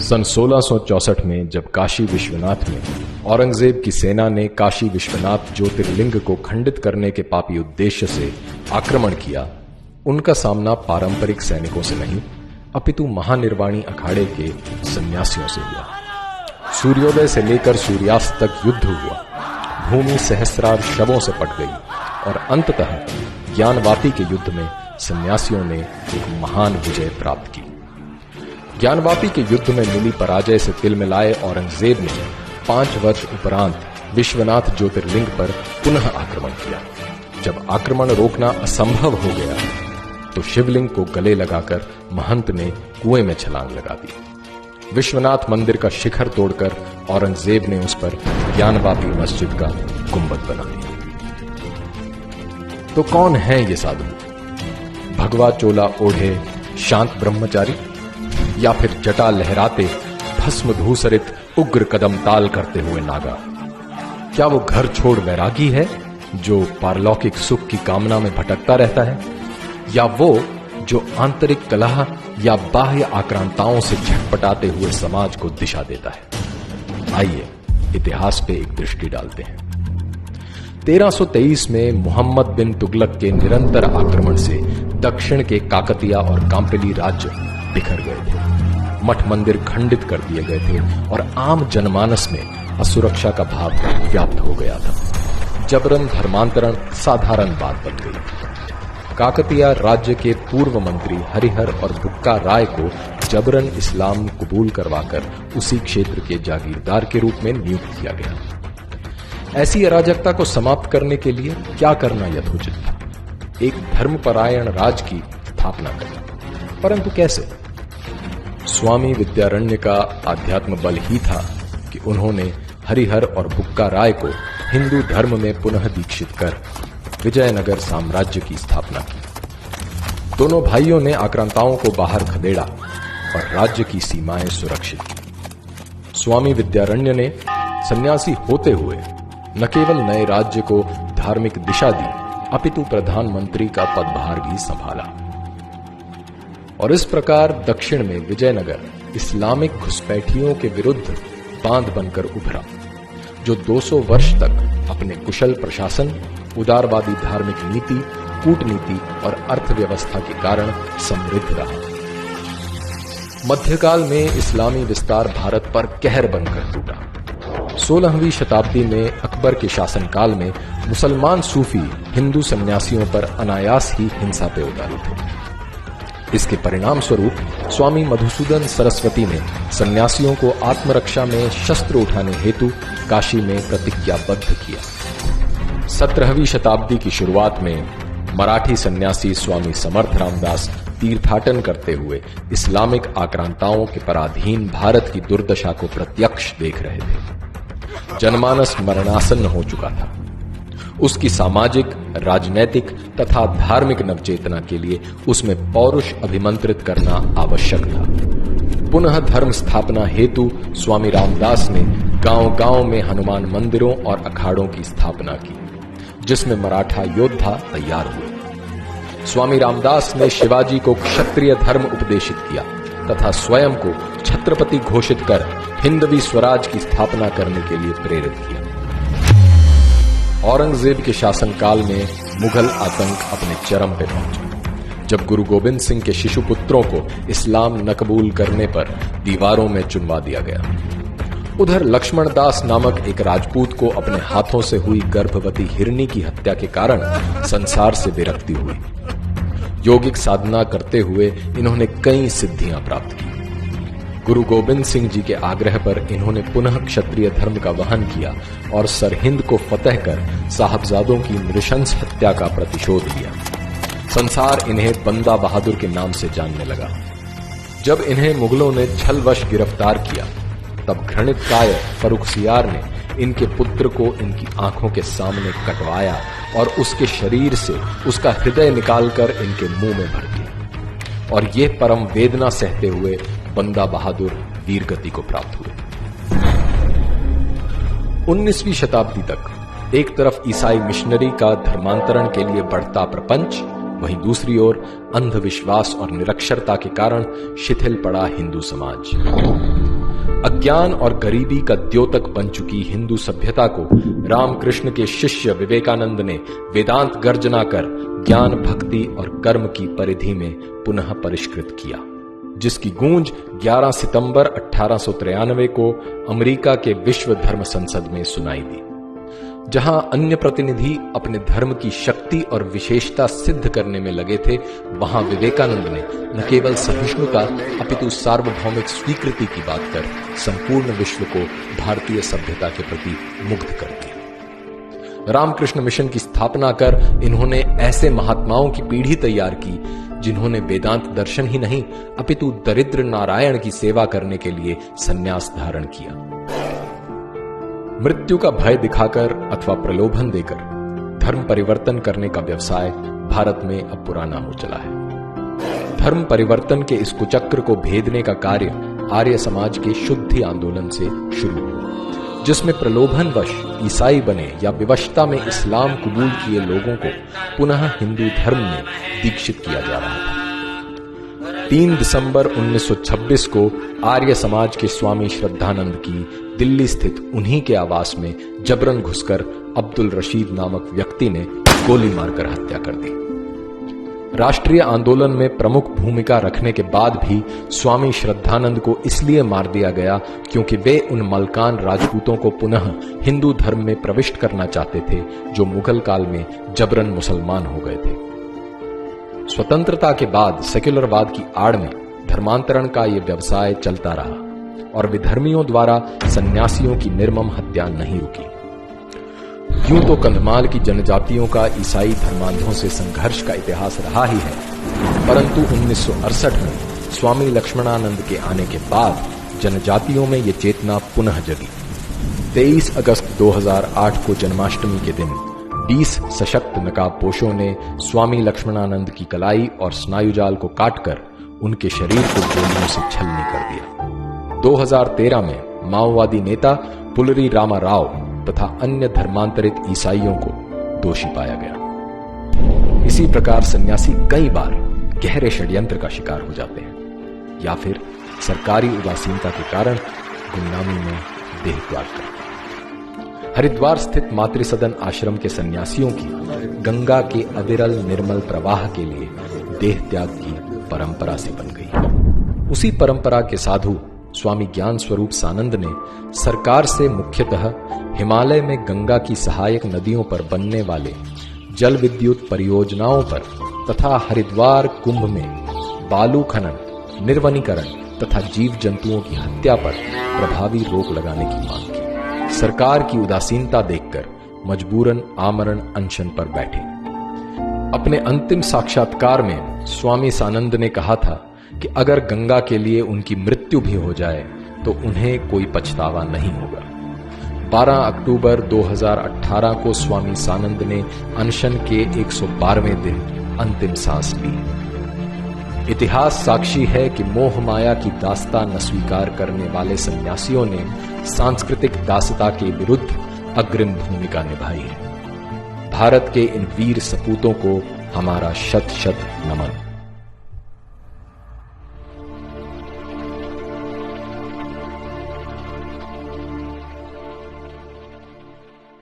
सन 1664 में जब काशी विश्वनाथ में औरंगजेब की सेना ने काशी विश्वनाथ ज्योतिर्लिंग को खंडित करने के पापी उद्देश्य से आक्रमण किया, उनका सामना पारंपरिक सैनिकों से नहीं अपितु महानिर्वाणी अखाड़े के सन्यासियों से हुआ। सूर्योदय से लेकर सूर्यास्त तक युद्ध हुआ, भूमि सहस्रार शवों से पट गई और अंततः ज्ञानवापी के युद्ध में सन्यासियों ने एक महान विजय प्राप्त की। ज्ञानवापी के युद्ध में मिली पराजय से तिलमिलाए औरंगजेब ने 5 वर्ष उपरांत विश्वनाथ ज्योतिर्लिंग पर पुनः आक्रमण किया। जब आक्रमण रोकना असंभव हो गया तो शिवलिंग को गले लगाकर महंत ने कुएं में छलांग लगा दी। विश्वनाथ मंदिर का शिखर तोड़कर औरंगजेब ने उस पर ज्ञानवापी मस्जिद का गुंबद बना दिया। तो कौन है ये साधु? भगवा चोला ओढ़े शांत ब्रह्मचारी, या फिर जटा लहराते भस्म धूसरित उग्र कदम ताल करते हुए नागा? क्या वो घर छोड़ वैरागी है जो पारलौकिक सुख की कामना में भटकता रहता है, या वो जो आंतरिक कलह या बाह्य आक्रांताओं से झटपटाते हुए समाज को दिशा देता है? आइए इतिहास पे एक दृष्टि डालते हैं। 1323 में मोहम्मद बिन तुगलक के निरंतर आक्रमण से दक्षिण के काकतिया और कांपिली राज्य बिखर गए थे। मठ मंदिर खंडित कर दिए गए थे और आम जनमानस में असुरक्षा का भाव व्याप्त हो गया था। जबरन धर्मांतरण साधारण बात बन गई। काकतिया राज्य के पूर्व मंत्री हरिहर और बुक्का राय को जबरन इस्लाम कबूल करवाकर उसी क्षेत्र के जागीरदार के रूप में नियुक्त किया गया। ऐसी अराजकता को समाप्त करने के लिए क्या करना यथोचित था? एक धर्मपरायण राज की स्थापना करना, परंतु कैसे? स्वामी विद्यारण्य का आध्यात्म बल ही था कि उन्होंने हरिहर और बुक्का राय को हिंदू धर्म में पुनः दीक्षित कर विजयनगर साम्राज्य की स्थापना की। दोनों भाइयों ने आक्रांताओं को बाहर खदेड़ा और राज्य की सीमाएं सुरक्षित की। स्वामी विद्यारण्य ने सन्यासी होते हुए न केवल नए राज्य को धार्मिक दिशा दी अपितु प्रधानमंत्री का पदभार भी संभाला। और इस प्रकार दक्षिण में विजयनगर इस्लामिक घुसपैठियों के विरुद्ध बांध बनकर उभरा, जो 200 वर्ष तक अपने कुशल प्रशासन, उदारवादी धार्मिक नीति, कूटनीति और अर्थव्यवस्था के कारण समृद्ध रहा। मध्यकाल में इस्लामी विस्तार भारत पर कहर बनकर टूटा। 16वीं शताब्दी में अकबर के शासनकाल में मुसलमान सूफी हिंदू सन्यासियों पर अनायास ही हिंसा पे उतारू थे। इसके परिणाम स्वरूप स्वामी मधुसूदन सरस्वती ने सन्यासियों को आत्मरक्षा में शस्त्र उठाने हेतु काशी में प्रतिज्ञाबद्ध किया। 17वीं शताब्दी की शुरुआत में मराठी सन्यासी स्वामी समर्थ रामदास तीर्थाटन करते हुए इस्लामिक आक्रांताओं के पराधीन भारत की दुर्दशा को प्रत्यक्ष देख रहे थे। जनमानस मरणासन्न हो चुका था। उसकी सामाजिक, राजनैतिक तथा धार्मिक नवचेतना के लिए उसमें पौरुष अभिमंत्रित करना आवश्यक था। पुनः धर्म स्थापना हेतु स्वामी रामदास ने गांव-गांव में हनुमान मंदिरों और अखाड़ों की स्थापना की, जिसमें मराठा योद्धा तैयार हुए। स्वामी रामदास ने शिवाजी को क्षत्रिय धर्म उपदेशित किया तथा स्वयं को छत्रपति घोषित कर हिंदवी स्वराज की स्थापना करने के लिए प्रेरित किया। औरंगजेब के शासनकाल में मुगल आतंक अपने चरम पे पहुंचा, जब गुरु गोविंद सिंह के शिशुपुत्रों को इस्लाम न कबूल करने पर दीवारों में चुनवा दिया गया। उधर लक्ष्मण दास नामक एक राजपूत को अपने हाथों से हुई गर्भवती हिरनी की हत्या के कारण संसार से विरक्ति हुई। योगिक साधना करते हुए इन्होंने कई सिद्धियां प्राप्त की। गुरु गोविंद सिंह जी के आग्रह पर इन्होंने पुनः क्षत्रिय धर्म का वहन किया और सरहिंद को फतह कर साहबजादों की नृशंस हत्या का प्रतिशोध लिया। संसार इन्हें बंदा बहादुर के नाम से जानने लगा। जब इन्हें मुगलों ने छलवश गिरफ्तार किया, तब घृणित कायर फर्रुखसियार ने इनके पुत्र को इनकी आंखों के सामने कटवाया और उसके शरीर से उसका हृदय निकालकर इनके मुंह में भर दिया। और ये परम वेदना सहते हुए बंदा बहादुर वीरगति को प्राप्त हुए। 19वीं शताब्दी तक एक तरफ ईसाई मिशनरी का धर्मांतरण के लिए बढ़ता प्रपंच, वहीं दूसरी ओर अंधविश्वास और निरक्षरता के कारण शिथिल पड़ा हिंदू समाज। अज्ञान और गरीबी का द्योतक बन चुकी हिंदू सभ्यता को रामकृष्ण के शिष्य विवेकानंद ने वेदांत गर्जना कर ज्ञान, भक्ति और कर्म की परिधि में पुनः परिष्कृत किया, जिसकी गूंज 11 सितंबर 1893 को अमेरिका के विश्व धर्म संसद में सुनाई दी, जहां अन्य प्रतिनिधि अपने धर्म की शक्ति और विशेषता सिद्ध करने में लगे थे, वहां विवेकानंद ने न केवल सहिष्णुता अपितु सार्वभौमिक स्वीकृति की बात कर संपूर्ण विश्व को भारतीय सभ्यता के प्रति मुग्ध कर दिया। रामकृष्ण मिशन की स्थापना कर इन्होंने ऐसे महात्माओं की पीढ़ी तैयार की जिन्होंने वेदांत दर्शन ही नहीं अपितु दरिद्र नारायण की सेवा करने के लिए संन्यास धारण किया। मृत्यु का भय दिखाकर अथवा प्रलोभन देकर धर्म परिवर्तन करने का व्यवसाय भारत में अब पुराना हो चला है। धर्म परिवर्तन के इस कुचक्र को भेदने का कार्य आर्य समाज के शुद्धि आंदोलन से शुरू हुआ, जिसमें प्रलोभनवश ईसाई बने या विवशता में इस्लाम कबूल किए लोगों को पुनः हिंदू धर्म में दीक्षित किया जा रहा था। 3 दिसंबर 1926 को आर्य समाज के स्वामी श्रद्धानंद की दिल्ली स्थित उन्हीं के आवास में जबरन घुसकर अब्दुल रशीद नामक व्यक्ति ने गोली मारकर हत्या कर दी। राष्ट्रीय आंदोलन में प्रमुख भूमिका रखने के बाद भी स्वामी श्रद्धानंद को इसलिए मार दिया गया क्योंकि वे उन मलकान राजपूतों को पुनः हिंदू धर्म में प्रविष्ट करना चाहते थे जो मुगल काल में जबरन मुसलमान हो गए थे। स्वतंत्रता के बाद सेक्युलरवाद की आड़ में धर्मांतरण का यह व्यवसाय चलता रहा और विधर्मियों द्वारा सन्यासियों की निर्मम हत्या नहीं रुकी। यूं तो कंधमाल की जनजातियों का ईसाई धर्मांधों से संघर्ष का इतिहास रहा ही है, परंतु 1968 में स्वामी लक्ष्मणानंद के आने के बाद जनजातियों में ये चेतना पुनः जगी। 23 अगस्त 2008 को जन्माष्टमी के दिन 20 सशक्त नकाबपोशों ने स्वामी लक्ष्मणानंद की कलाई और स्नायुजाल को काटकर उनके शरीर को गोलियों से छलनी कर दिया। 2013 में माओवादी नेता पुलरी रामा राव तथा अन्य धर्मांतरित ईसाइयों को दोषी पाया गया। इसी प्रकार सन्यासी कई बार गहरे षड्यंत्र का शिकार हो जाते हैं या फिर सरकारी उदासीनता के कारण गुमनामी में देह त्याग करते हैं। हरिद्वार स्थित मातृसदन आश्रम के सन्यासियों की गंगा के अविरल निर्मल प्रवाह के लिए देह त्याग की परंपरा से बन गई। उसी परंपरा के साधु स्वामी ज्ञान स्वरूप सानंद ने सरकार से मुख्यतः हिमालय में गंगा की सहायक नदियों पर बनने वाले जल विद्युत परियोजनाओं पर तथा हरिद्वार कुंभ में बालू खनन, निर्वनीकरण तथा जीव जंतुओं की हत्या पर प्रभावी रोक लगाने की मांग की। सरकार की उदासीनता देखकर मजबूरन आमरण अनशन पर बैठे। अपने अंतिम साक्षात्कार में स्वामी सानंद ने कहा था कि अगर गंगा के लिए उनकी मृत्यु भी हो जाए तो उन्हें कोई पछतावा नहीं होगा। 12 अक्टूबर 2018 को स्वामी सानंद ने अनशन के 112वें दिन अंतिम सांस ली। इतिहास साक्षी है कि मोह माया की दास्ता न स्वीकार करने वाले सन्यासियों ने सांस्कृतिक दासता के विरुद्ध अग्रिम भूमिका निभाई है। भारत के इन वीर सपूतों को हमारा शत शत नमन।